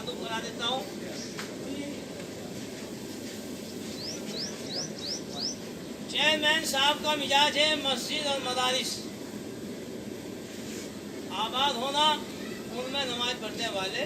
ताल्लुक बना देता हूँ। चेयरमैन साहब का मिजाज है मस्जिद और मदारिस आबाद होना, उनमें नमाज पढ़ने वाले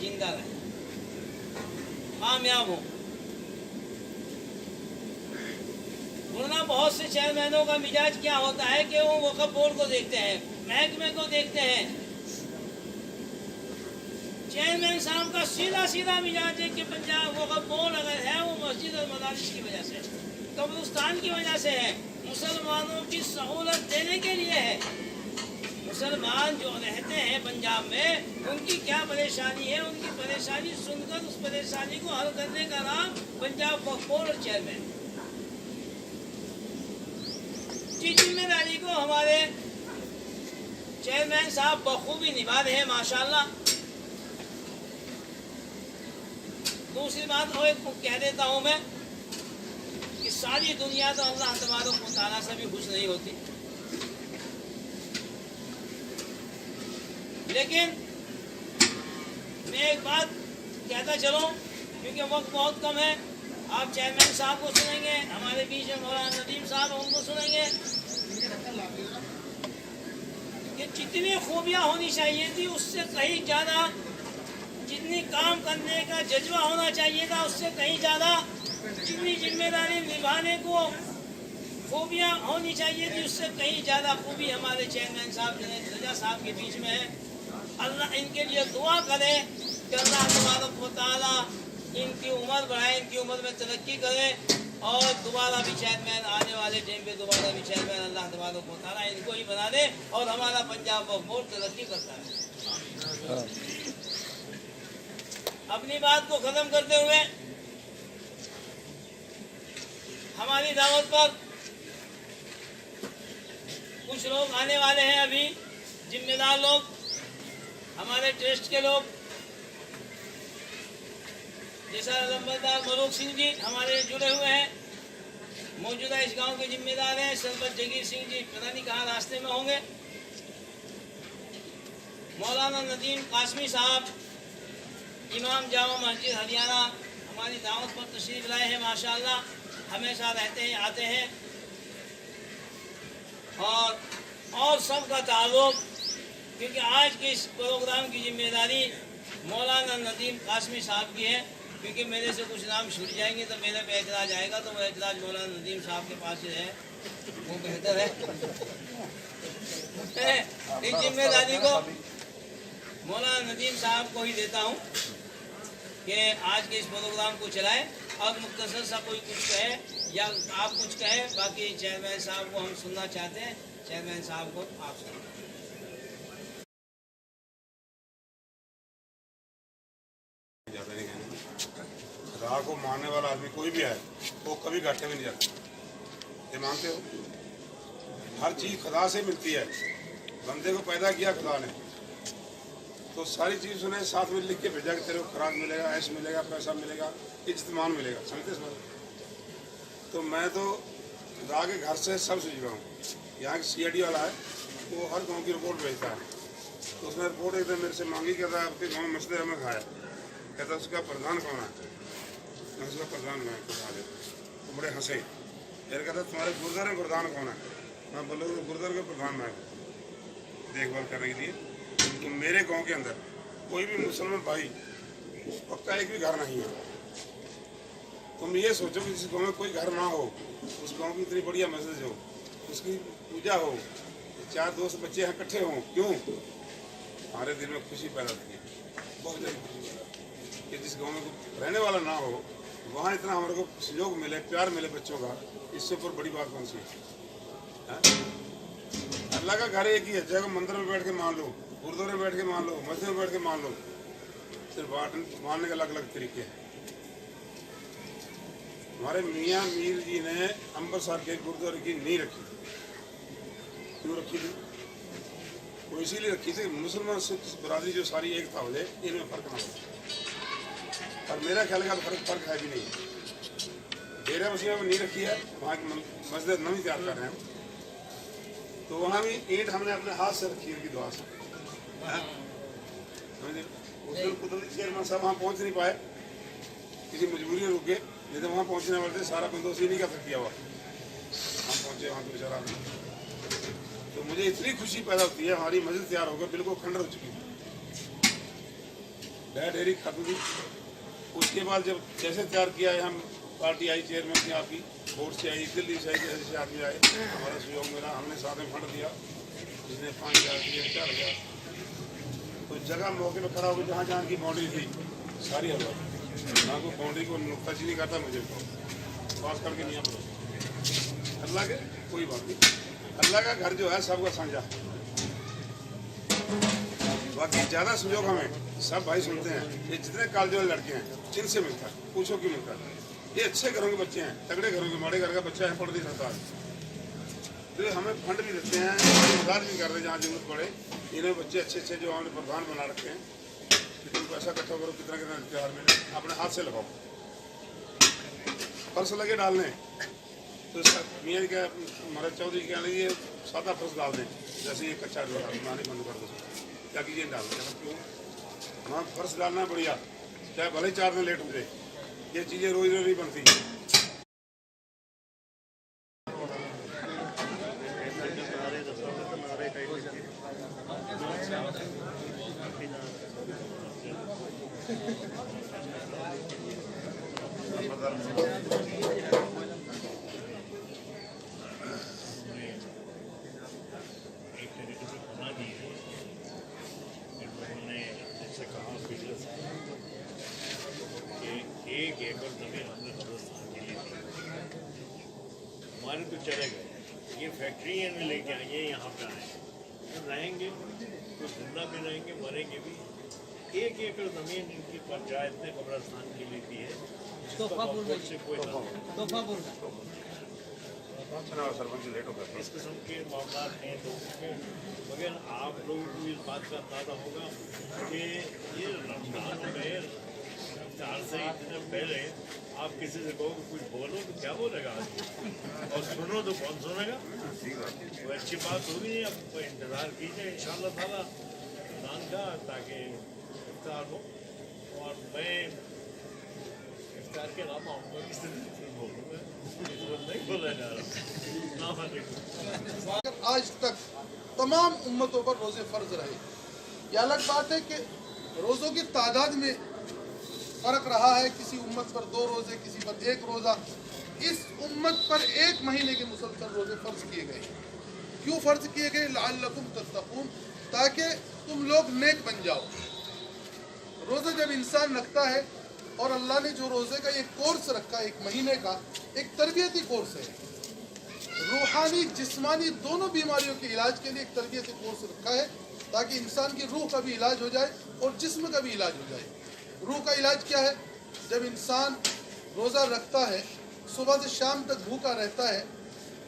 जिंदा रहे, कामयाब हो। वरना बहुत से चेयरमैनों का मिजाज क्या होता है कि वो वक्फ बोर्ड को देखते हैं, महकमे को देखते हैं। चेयरमैन साहब का सीधा सीधा मिजाज है कि पंजाब वक्फ बोर्ड अगर है वो मस्जिद और मदारिस की वजह से, कब्रिस्तान की वजह से है, मुसलमानों की सहूलत देने के लिए है। मुसलमान जो रहते हैं पंजाब में, उनकी क्या परेशानी है, उनकी परेशानी सुनकर उस परेशानी को हल करने का नाम पंजाब वक्फ बोर्ड और चेयरमैन। जिस जिम्मेदारी को हमारे चेयरमैन साहब बखूबी निभा रहे हैं माशाल्लाह। दूसरी बात और एक कह देता हूं मैं कि सारी दुनिया तो अल्लाह तबारक व तआला से भी खुश नहीं होती, लेकिन मैं एक बात कहता चलूं क्योंकि वक्त बहुत कम है। आप चेयरमैन साहब को सुनेंगे, हमारे बीच में मौलाना नदीम साहब उनको सुनेंगे कि जितनी खूबियां होनी चाहिए थी उससे कहीं ज़्यादा, जितनी काम करने का जज्बा होना चाहिए था उससे कहीं ज़्यादा, जितनी जिम्मेदारी निभाने को खूबियां होनी चाहिए थी उससे कहीं ज़्यादा खूबी हमारे चेयरमैन साहब रजा साहब के बीच में है। अल्लाह इनके लिए दुआ करे कि अल्लाह तबारक व तआला इनकी उम्र बढ़ाए, इनकी उम्र में तरक्की करे और दोबारा भी चेयरमैन आने वाले टाइम पे दोबारा भी चेयरमैन अल्लाह तबारक व तआला इनको ही बना दे और हमारा पंजाब वक्फ बोर्ड तरक्की करता है। अपनी बात को खत्म करते हुए हमारी दावत पर कुछ लोग आने वाले हैं, अभी जिम्मेदार लोग, हमारे ट्रस्ट के लोग, जैसा लंबरदार मरूक सिंह जी हमारे जुड़े हुए हैं, मौजूदा इस गांव के जिम्मेदार हैं। सरपंच जगीर सिंह जी पता नहीं कहाँ रास्ते में होंगे। मौलाना नदीम कासमी साहब इमाम जामा मस्जिद हरियाणा हमारी दावत पर तशरीफ लाए हैं माशाअल्लाह, हमेशा रहते हैं, आते हैं। और सबका ताल्लुक, क्योंकि आज के इस प्रोग्राम की जिम्मेदारी मौलाना नदीम कासमी साहब की है, क्योंकि मेरे से कुछ नाम छूट जाएंगे तो मेरे पे एतराज आएगा, तो वो एतराज मौलाना नदीम साहब के पास ही है, वो बेहतर है। इस जिम्मेदारी को मौलाना नदीम साहब को ही देता हूँ कि आज के इस प्रोग्राम को चलाए। और मुख्तसर सा कोई कुछ कहे या आप कुछ कहे, बाकी चेयरमैन साहब को हम सुनना चाहते हैं। चेयरमैन साहब को आप सुनिए। खुदा को मानने वाला आदमी कोई भी है वो कभी घाटे में नहीं जाता, ये मानते हो? हर चीज़ खुदा से मिलती है। बंदे को पैदा किया खुदा ने तो सारी चीज़ उन्हें साथ में लिख के भेजा कि तेरे को खुराक मिलेगा, ऐश मिलेगा, पैसा मिलेगा, इज्जतमान मिलेगा, समझते समझ। तो मैं तो खुदा के घर से सब सीख रहा हूँ। यहाँ की CID वाला है, वो हर गाँव की रिपोर्ट भेजता है, तो उसने रिपोर्ट एक दिन मेरे से मांगी, कहता है आपके गाँव में मसले हमें खाया, कहता उसका प्रधान कौन है? मैं उसका प्रधान मैं बता दे। तो बड़े हंसे, फिर कहता तुम्हारे गुरुद्वारे में प्रधान कौन है? मैं बोला गुरुद्वारे का प्रधान मैं देखभाल करने के लिए। तो मेरे गांव के अंदर कोई भी मुसलमान भाई पक्का एक भी घर नहीं है। तुम ये सोचो कि जिस गांव में कोई घर ना हो, उस गांव की इतनी बढ़िया मस्जिद हो, उसकी पूजा हो, 4 दोस्त बच्चे यहाँ इकट्ठे हों, क्यों? हमारे दिल में खुशी पैदा होती है, बहुत ज़्यादा खुशी पैदा कि जिस गाँव में रहने वाला ना हो वहाँ इतना हमारे को सहयोग मिले, प्यार मिले बच्चों का, इससे ऊपर बड़ी बात कौन सी है? अल्लाह का घर एक ही है, चाहे मंदिर में बैठ के मान लो, गुरुद्वारे में बैठ के मान लो, मस्जिद में बैठ के मान लो, सिर्फ मानने के अलग अलग तरीके हैं। हमारे मियाँ मीर जी ने अमृतसर के गुरुद्वारे की नींव रखी थी। क्यों रखी थी? वो इसीलिए रखी थी मुसलमान सिख बरादरी जो सारी एक था हो जाए, इनमें फर्क ना हो। और मेरा ख्याल का फर्क है भी नहीं। डेरा मुस्लिम में नहीं रखी है, वहाँ की मस्जिद नवी तैयार कर रहे हैं, तो वहाँ भी ईंट हमने अपने हाथ से रखी उनकी दुआ से। उस दिन जो कुदरती चेयरमैन साहब वहाँ पहुँच नहीं पाए, किसी मजबूरी में रुके, नहीं तो वहाँ पहुँचने वाले थे, सारा बंदोबस्त ही नहीं कर किया हुआ, हम पहुँचे वहाँ तो बेचारा। तो मुझे इतनी खुशी पैदा होती है, हमारी मस्जिद तैयार होकर बिल्कुल खंडर हो चुकी है, डेयरी खत्म थी। उसके बाद जब जैसे तैयार किया है, हम पार्टी आई चेयरमैन की, आपकी बोर्ड से आई, दिल्ली से आई, जैसे आदमी आए, हमारा सहयोग मिला, हमने साथ में फंड दिया, जिसने 5,000 दिए, 4,000। तो जगह मौके पर खड़ा होकर जहाँ जहाँ की बाउंड्री थी सारी हलवा, ना कोई बाउंड्री को नुक्ताचीनी करता मुझे पास करके नहीं आप अल्लाह के कोई बात नहीं, अल्लाह का घर जो है सबका साझा। बाकी ज़्यादा सहयोग हमें सब भाई सुनते हैं, ये जितने कॉलेज वाले लड़के हैं जिनसे मिलता है, पूछो क्यों मिलता है, ये अच्छे घरों के बच्चे हैं, तगड़े घरों के, माड़े घर का बच्चा है, पढ़ नहीं सकता, तो हमें फंड भी देते हैं, मदद भी करते हैं जहाँ जरूरत पड़े। इन्हें बच्चे अच्छे अच्छे जो हमने प्रधान बना रखे हैं, कितना पैसा इकट्ठा करो, कितना कितना त्योहार में अपने हाथ से लगाओ, फर्श लगे डालने, तो मियाँ क्या महाराज चौधरी क्या ये सादा फर्श डाल दें, जैसे ये कच्चा बनाने बंद कर दो, क्या कीजिए डाल दें, क्यों वहाँ फर्श डालना बढ़िया, चाहे भले ही 4 दिन लेट हो जाए, ये चीज़ें रोज रोज नहीं बनती। एक एकड़ जमीन हमने कब्रिस्तान के लिए दी, हमारे तो चले गए, ये फैक्ट्री में लेके आए, यहाँ पे आए, तो रहेंगे, कुछ जिंदा भी रहेंगे, मरेंगे भी। 1 एकड़ जमीन इनकी पंचायत ने कब्रिस्तान के लिए दी है, से कोई सरपंच लेट हो गया, इस किस्म के मामला हैं लोगों के। मगर आप लोगों को इस बात का अंदाजा होगा कि ये रमजान में 4 से इतने पहले आप किसी से कहो कि कुछ बोलो तो क्या बोलेगा आदमी, और सुनो तो कौन सुनेगा। तो अच्छी बात होगी, अब इंतज़ार कीजिए इंशाअल्लाह ताला रमजान का, ताकि इफ्तार हो। और मैं इफ्तार के अलावा आऊँगा किसी दिन बोलूँगा, नहीं बोला जा रहा। आज तक तमाम उम्मतों पर रोज़े फ़र्ज रहे। ये अलग बात है कि रोज़ों की तादाद में फ़र्क रहा है, किसी उम्मत पर 2 रोज़े, किसी पर 1 रोज़ा। इस उम्मत पर 1 महीने के मुसलसल रोज़े फ़र्ज किए गए। क्यों फ़र्ज किए गए? लअल्लकुम तत्तक़ून, ताकि तुम लोग नेक बन जाओ। रोज़ा जब इंसान रखता है, और अल्लाह ने जो रोज़े का एक कोर्स रखा है, 1 महीने का एक तरबियती कोर्स है, रूहानी जिस्मानी दोनों बीमारियों के इलाज के लिए एक तरबियती कोर्स रखा है, ताकि इंसान की रूह का भी इलाज हो जाए और जिस्म का भी इलाज हो जाए। रूह का इलाज क्या है? जब इंसान रोज़ा रखता है, सुबह से शाम तक भूखा रहता है,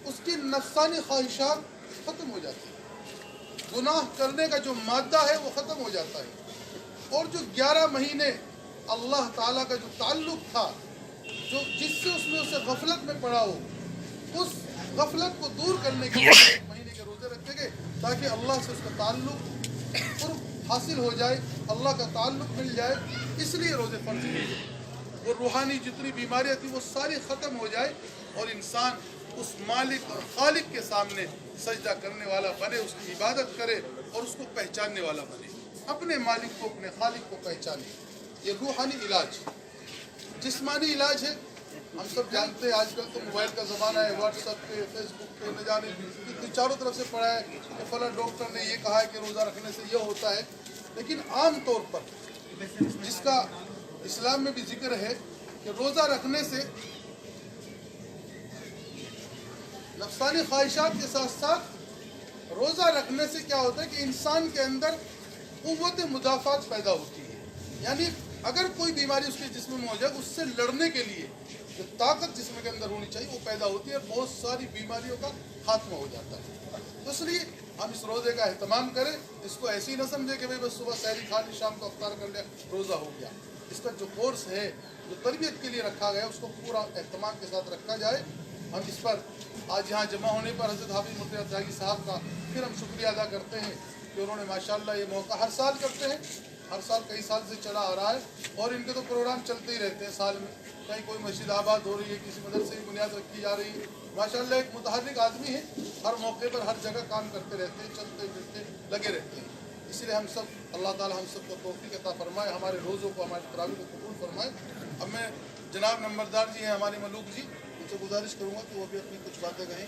उसकी नफ्सानी ख्वाहिशात ख़त्म हो जाती है, गुनाह करने का जो मादा है वो ख़त्म हो जाता है, और जो 11 महीने अल्लाह ताला का जो ताल्लुक़ था, जो जिससे उसने उसे गफलत में पड़ा हो, उस गफलत को दूर करने के लिए 1 महीने के रोज़े रखे गए, ताकि अल्लाह से उसका ताल्लुक़ हासिल हो जाए, अल्लाह का ताल्लुक़ मिल जाए। इसलिए रोज़े फ़र्ज किए गए। वो रूहानी जितनी बीमारियाँ थी वो सारी ख़त्म हो जाए, और इंसान उस मालिक और खालिक के सामने सजदा करने वाला बने, उसकी इबादत करे और उसको पहचानने वाला बने, अपने मालिक को, अपने खालिक को पहचाने। ये रूहानी इलाज। जिस्मानी इलाज है, हम सब जानते हैं, आजकल तो मोबाइल का ज़माना है, व्हाट्सएप पे, फेसबुक पे न जाने इतनी चारों तरफ से पड़ा है कि फला डॉक्टर ने ये कहा है कि रोज़ा रखने से ये होता है। लेकिन आम तौर पर जिसका इस्लाम में भी जिक्र है कि रोज़ा रखने से नफ्सानी ख्वाहिशात के साथ साथ रोज़ा रखने से क्या होता है कि इंसान के अंदर क़ुव्वत मुदाफ़ात पैदा होती है। यानी अगर कोई बीमारी उसके जिस्म में हो जाए, उससे लड़ने के लिए जो ताकत जिस्म के अंदर होनी चाहिए वो पैदा होती है, बहुत सारी बीमारियों का खात्मा हो जाता है। तो इसलिए हम इस रोज़े का एहतमाम करें, इसको ऐसे ही न समझे कि भाई बस सुबह सहरी खा ली, शाम को अफ्तार कर लिया, रोज़ा हो गया। इसका जो कोर्स है, जो तरबियत के लिए रखा गया, उसको पूरा एहतमाम के साथ रखा जाए। हम इस पर आज यहाँ जमा होने पर हज़रत हाफिज़ मुफ्ती जागी साहब का फिर हम शुक्रिया अदा करते हैं कि उन्होंने माशाअल्लाह ये मौका हर साल करते हैं, हर साल कई साल से चला आ रहा है और इनके तो प्रोग्राम चलते ही रहते हैं साल में। कहीं कोई मस्जिद आबाद हो रही है, किसी मदरसे की बुनियाद रखी जा रही है। माशाल्लाह एक मुतहर्रिक आदमी है, हर मौके पर हर जगह काम करते रहते हैं, चलते फिरते लगे रहते हैं। इसलिए हम सब अल्लाह ताला हम सबको तौफीक अता फरमाए, हमारे रोज़ों को हमारे तरावी को कबूल फरमाए। अब मैं जनाब नंबरदार जी हैं हमारे मलूक जी, उनसे गुजारिश करूँगा कि वो भी अपनी कुछ बातें कहें।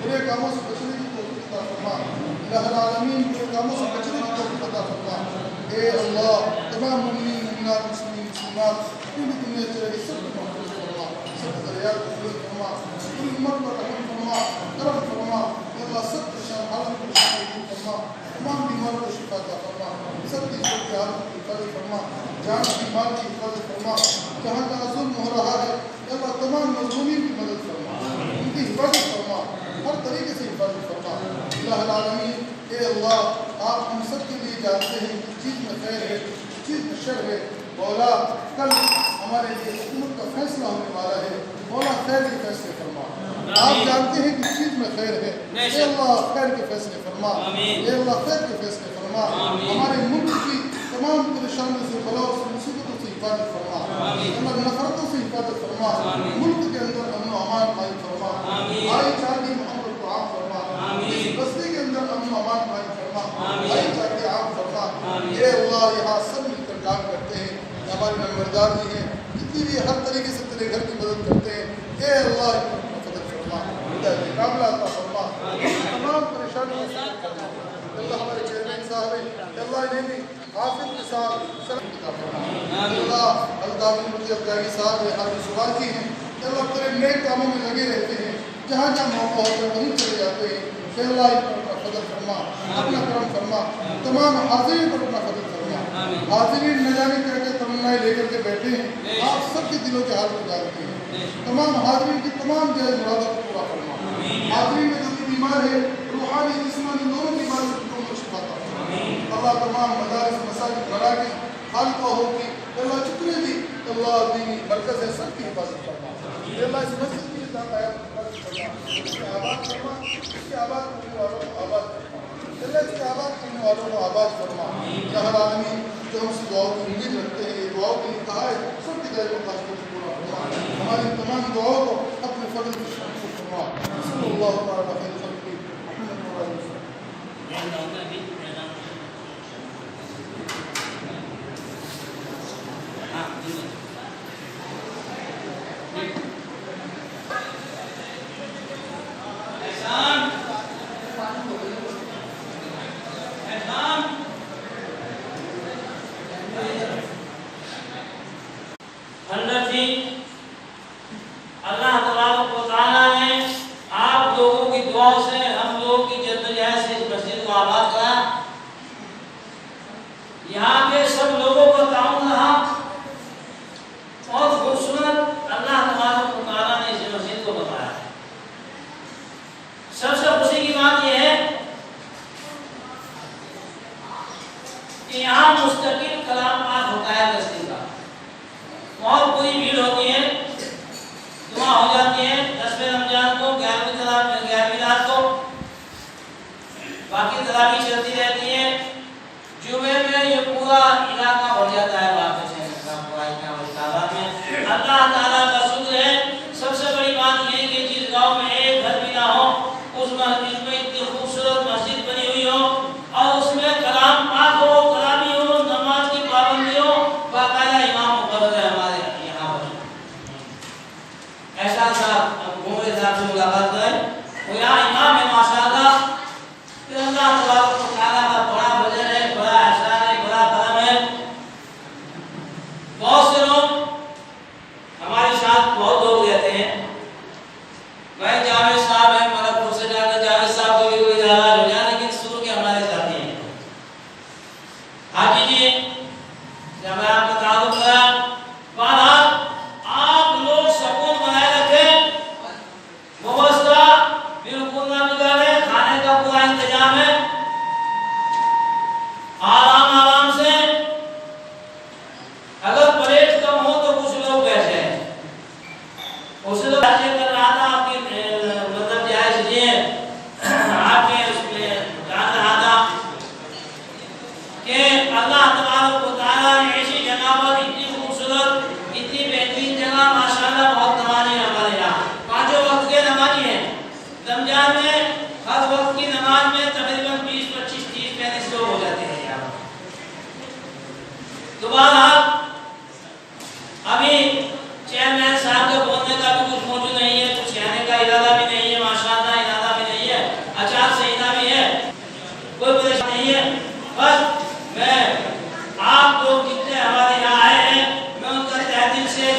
बुरे कामों से बचने की तौफीक अता फरमा. इलाहुल आलमीन बुरे कामों से बचने की तौफीक अता फरमा. ए अल्लाह तमाम मुमिनीन मुमिनात मुस्लिमीन मुस्लिमात पूरी दुनिया से रहे सबको महफूज फरमा, सब दरियात को पूरी फरमा, पूरी उम्मत पर रहम फरमा, करम फरमा. या अल्लाह सब परेशान हालत को शिफा फरमा, तमाम बीमारों को शिफा अता फरमा, सब की हालत की हिफाजत फरमा, जान की माल की हिफाजत फरमा. जहाँ जहाँ जुल्म हो रहा है या अल्लाह तमाम मज़लूमीन की मदद फरमा, उनकी हिफाजत फरमा, हर तरीके से हिफाजत फरमा. इलाहुल आलमीन ए अल्लाह आप हम सब के लिए जानते हैं किस चीज़ में खैर है, किस चीज़ में शर है. मौला कल हमारे लिए हुकूमत का फैसला होने वाला है. मौला खैर के फैसले फरमा. आप जानते हैं किस चीज़ में खैर है. ए अल्लाह खैर के फैसले फरमा. ए अल्लाह खैर के फैसले फरमा. हमारे मुल्क की तमाम परेशानियों से, बलाओं से, मुसीबतों से हिफाजत फरमा. अल्लाह नफरतों से हिफाजत फरमा. मुल्क के अंदर अमन व अमान कायम फरमा. भाईचारे मोहब्बत को आम फरमा. इस बस्ती के अंदर अमन व अमान कायम फरमा. भाईचारे आम फरमा. ये अल्लाह यहाँ सब मिलकर काम करते हैं. हमारे नंबरदार जी हैं, जितनी भी हर तरीके से तेरे घर की मदद करते हैं. ये अल्लाह फजल फरमा, कामला अता फरमा, तमाम परेशानियों से फरमा. अल्लाह हमारे चेयरमैन साहब हैं, अल्लाह इन्हें भी हाफिज के साथ सलाम अता फरमा. अल्लाह अल्ताफ़ मुफ्ती अब्दाली साहब हैं, हाफिज सुवाल जी हैं. अल्लाह तेरे नेक कामों में लगे रहते हैं, जहाँ जहाँ मौका होता है वहीं चले जाते हैं. अल्लाह अपना फजल फरमा, अपना करम फरमा. तमाम हाजिरीन पर अपना फजल फरमा. हाजिरीन न जाने क्या क्या तमन्नाएं लेकर के बैठे हैं, आप सबके दिलों के हाल को जानते हैं. तमाम हाजिरीन की तमाम जायज़ मुरादों को पूरा फरमा. हाजिरीन में जो भी बीमार है, रूहानी जिस्मानी दोनों बीमारों को शिफा अता फरमा. अल्लाह तमाम मदारिस मसाजिद बना के खालिका होगी. अल्लाह जितने भी अल्लाह दीनी मरकज़ है सबकी हिफाजत फरमा. अल्लाह इस मस्जिद की आबाद फरमा, इसके आबाद करने वालों को आबाद फरमा. अल्लाह इसके आबाद करने वालों को आबाद फरमा. इलाहुल आलमीन जो हमसे दुआओं की उम्मीद रखते हैं, ये दुआओं के लिए कहा है, सबकी दायरे को खास करके पूरा फरमा. हमारी तमाम दुआओं को अपने फजल से शरीफ फरमा. सल्लल्लाहु अलैहि अल्लाह तबारक व तआला ने आप लोगों की दुआओं से हम लोगों की जद्दोजहद से इस मस्जिद को आबाद करा. यहाँ पे सब लोगों का ताउन रहा. बहुत खूबसूरत अल्लाह तबारक व तआला ने इस मस्जिद को बनाया. सबसे खुशी की बात यह है कि यहाँ मुस्तकिल कलाम पाठ होता है. 10 दिन का बहुत पूरी भीड़ होती है, दुआ हो जाती है. 10वें रमजान को, 11वीं रात को बाकी तरावी चलती रहती है. जुमे में ये पूरा इलाका भर जाता है. वापस अल्लाह ताला का शुक्र है. सबसे बड़ी बात यह है कि जिस गांव में एक घर भी ना हो, उस मस्जिद में इतनी खूबसूरत मस्जिद बनी हुई हो और उसमें कलाम पाक हो, कलामी हो, नमाज की पाबंदी हो, बाकायदा इमाम मुकर्रर है हमारे यहाँ पर. एहसान साहब घूमरे साहब से मुलाकात करें। वो यहाँ इमाम है माशाअल्लाह, फिर अल्लाह तबारक व तआला का बड़ा वजन है, बड़ा एहसान है, बड़ा करम है। बहुत से लोग हमारे साथ, बहुत लोग रहते हैं, भाई जावेद साहब है मलकपुर से, जाने जावेद साहब को भी कोई नाराज हो जाए, लेकिन शुरू के हमारे साथी हैं। हाजी जी जब मैं आपको तारुफ करा, बहरहाल आप लोग सुकून बनाए रखें, व्यवस्था बिल्कुल ना बिगाड़े, खाने का पूरा इंतजाम है, आराम आराम से। अगर प्लेट कम हो तो कुछ लोग बैठे, उसे तो कर रहा था आपकी मतलब जायज ये आपके उसमें जान रहा था कि अल्लाह तबारक व तआला ने ऐसी जगह पर इतनी खूबसूरत, इतनी बेहतरीन जगह माशाअल्लाह, बहुत नमाज़ी है हमारे यहाँ, पांचों वक्त के नमाज़ी हैं। रमजान में हर वक्त की नमाज में तकरीबन 20, 25, 30, 35 लोग हो जाते हैं यहाँ। दोबारा अभी चेयरमैन साहब के बोलने का भी कुछ मौजूद नहीं है, कुछ कहने का इरादा भी नहीं है, माशाअल्लाह इरादा भी नहीं है, आचार संहिता भी है, कोई परेशानी नहीं है। बस मैं आप लोग जितने हमारे यहाँ आए हैं, मैं उनका तहे दिल से